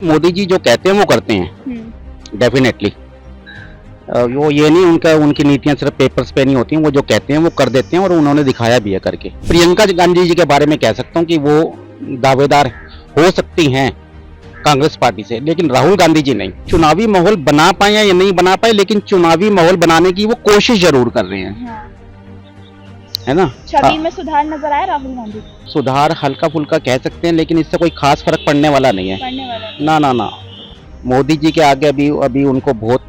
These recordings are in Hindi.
मोदी जी जो कहते हैं वो करते हैं डेफिनेटली। वो ये नहीं उनका उनकी नीतियां सिर्फ पेपर्स पे नहीं होती हैं, वो जो कहते हैं वो कर देते हैं और उन्होंने दिखाया भी है करके। प्रियंका गांधी जी के बारे में कह सकता हूँ कि वो दावेदार हो सकती हैं कांग्रेस पार्टी से, लेकिन राहुल गांधी जी नहीं। चुनावी माहौल बना पाए या नहीं बना पाए, लेकिन चुनावी माहौल बनाने की वो कोशिश जरूर कर रहे हैं। हाँ। है ना। छवि में सुधार नजर आया राहुल गांधी को? सुधार हल्का फुल्का कह सकते हैं, लेकिन इससे कोई खास फर्क पड़ने वाला नहीं है। पढ़ने वाला नहीं। ना ना ना, मोदी जी के आगे अभी अभी उनको बहुत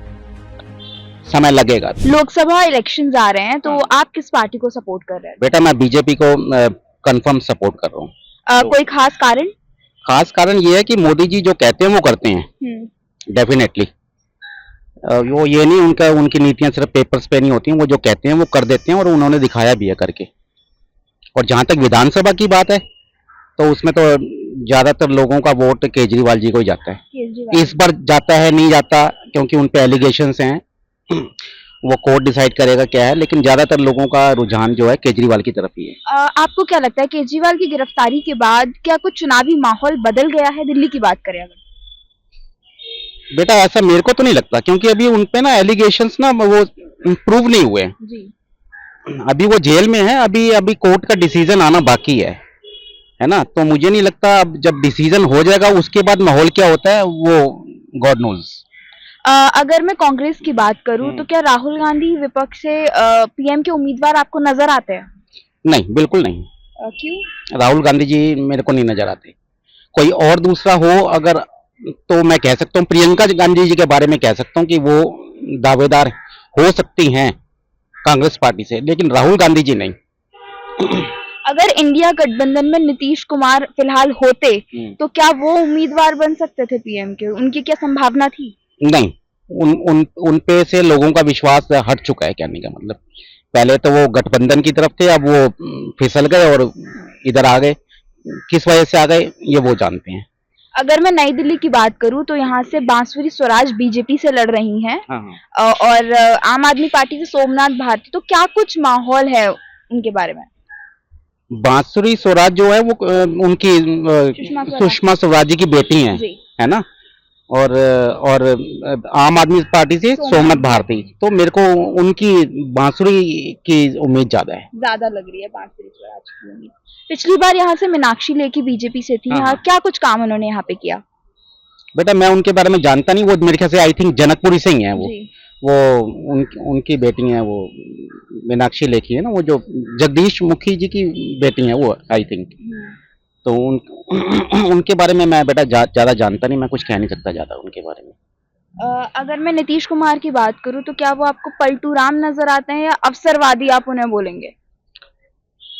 समय लगेगा। लोकसभा इलेक्शंस आ रहे हैं, तो आप किस पार्टी को सपोर्ट कर रहे हैं? बेटा मैं बीजेपी को कंफर्म सपोर्ट कर रहा हूँ। कोई खास कारण? खास कारण ये है कि मोदी जी जो कहते हैं वो करते हैं डेफिनेटली। वो ये नहीं उनका उनकी नीतियां सिर्फ पेपर्स पे नहीं होती हैं, वो जो कहते हैं वो कर देते हैं और उन्होंने दिखाया भी है करके। और जहां तक विधानसभा की बात है, तो उसमें तो ज्यादातर लोगों का वोट केजरीवाल जी को ही जाता है। इस बार जाता है नहीं जाता, क्योंकि उन पे एलिगेशंस हैं, वो कोर्ट डिसाइड करेगा क्या है, लेकिन ज्यादातर लोगों का रुझान जो है केजरीवाल की तरफ ही है। आपको क्या लगता है केजरीवाल की गिरफ्तारी के बाद क्या कुछ चुनावी माहौल बदल गया है? दिल्ली की बात करें अगर। बेटा ऐसा मेरे को तो नहीं लगता, क्योंकि अभी उन पे ना एलिगेशंस ना वो प्रूव नहीं हुए हैं। जी। अभी वो जेल में है, अभी अभी कोर्ट का डिसीजन आना बाकी है ना। तो मुझे नहीं लगता, अब जब डिसीजन हो जाएगा उसके बाद माहौल क्या होता है वो गॉड नोज। अगर मैं कांग्रेस की बात करूं तो क्या राहुल गांधी विपक्ष से पीएम के उम्मीदवार आपको नजर आते हैं? नहीं, बिल्कुल नहीं। क्यों? राहुल गांधी जी मेरे को नहीं नजर आते। कोई और दूसरा हो अगर, तो मैं कह सकता हूँ प्रियंका गांधी जी के बारे में कह सकता हूँ कि वो दावेदार हो सकती हैं कांग्रेस पार्टी से, लेकिन राहुल गांधी जी नहीं। अगर इंडिया गठबंधन में नीतीश कुमार फिलहाल होते तो क्या वो उम्मीदवार बन सकते थे पीएम के? उनकी क्या संभावना थी? नहीं, उन पे से लोगों का विश्वास हट चुका है, कहने का मतलब। पहले तो वो गठबंधन की तरफ थे, अब वो फिसल गए और इधर आ गए। किस वजह से आ गए ये वो जानते हैं। अगर मैं नई दिल्ली की बात करूं तो यहाँ से बांसुरी स्वराज बीजेपी से लड़ रही हैं। हाँ। और आम आदमी पार्टी से सोमनाथ भारती, तो क्या कुछ माहौल है उनके बारे में? बांसुरी स्वराज जो है वो उनकी सुषमा स्वराज जी की बेटी है ना। और आम आदमी पार्टी से सोमनाथ भारती। तो मेरे को उनकी बांसुरी की उम्मीद ज्यादा लग रही है बांसुरी स्वराज की उम्मीद। पिछली बार यहाँ से मीनाक्षी लेखी बीजेपी से थी। हाँ। क्या कुछ काम उन्होंने यहाँ पे किया? बेटा मैं उनके बारे में जानता नहीं, वो मेरे ख्याल से आई थिंक जनकपुरी से ही है वो उनकी बेटी है, वो मीनाक्षी लेखी है ना, वो जो जगदीश मुखी जी की बेटी है वो आई थिंक। तो उनके बारे में मैं बेटा ज्यादा जानता नहीं, मैं कुछ कह नहीं सकता ज्यादा उनके बारे में। अगर मैं नीतीश कुमार की बात करूं तो क्या वो आपको पलटू राम नजर आते हैं या अवसरवादी आप उन्हें बोलेंगे?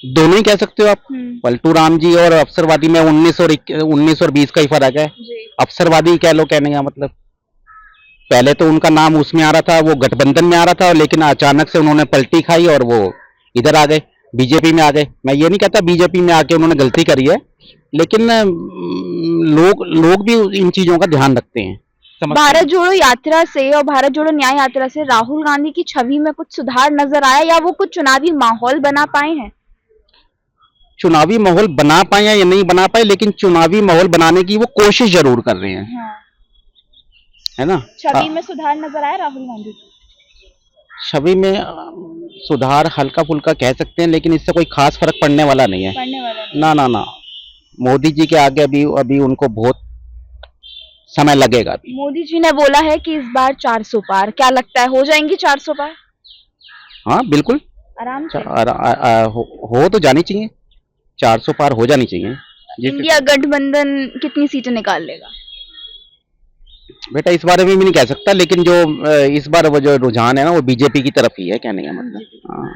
दोनों ही कह सकते हो आप। पलटू राम जी और अवसरवादी में 19 और 20 का ही फर्क है। अवसरवादी कह लो, कहने का मतलब पहले तो उनका नाम उसमें आ रहा था, वो गठबंधन में आ रहा था, लेकिन अचानक से उन्होंने पलटी खाई और वो इधर आ गए, बीजेपी में आ गए। मैं ये नहीं कहता बीजेपी में आके उन्होंने गलती करी है, लेकिन लोग भी इन चीजों का ध्यान रखते हैं। भारत जोड़ो यात्रा से और भारत जोड़ो न्याय यात्रा से राहुल गांधी की छवि में कुछ सुधार नजर आया या वो कुछ चुनावी माहौल बना पाए हैं? चुनावी माहौल बना पाए या नहीं बना पाए, लेकिन चुनावी माहौल बनाने की वो कोशिश जरूर कर रहे हैं। हाँ। है ना। छवि में सुधार नजर आया राहुल गांधी को? छवि में सुधार हल्का फुल्का कह सकते हैं, लेकिन इससे कोई खास फर्क पड़ने वाला नहीं है। पड़ने वाला नहीं। ना ना ना, मोदी जी के आगे अभी उनको बहुत समय लगेगा। अभी मोदी जी ने बोला है कि इस बार 400 पार, क्या लगता है हो जाएंगी 400 पार? हाँ बिल्कुल, आराम से हो तो जानी चाहिए, 400 पार हो जानी चाहिए। इंडिया गठबंधन कितनी सीटें निकाल लेगा? बेटा इस बारे में भी नहीं कह सकता, लेकिन जो इस बार वो जो रुझान है ना वो बीजेपी की तरफ ही है, कहने का मतलब। हाँ।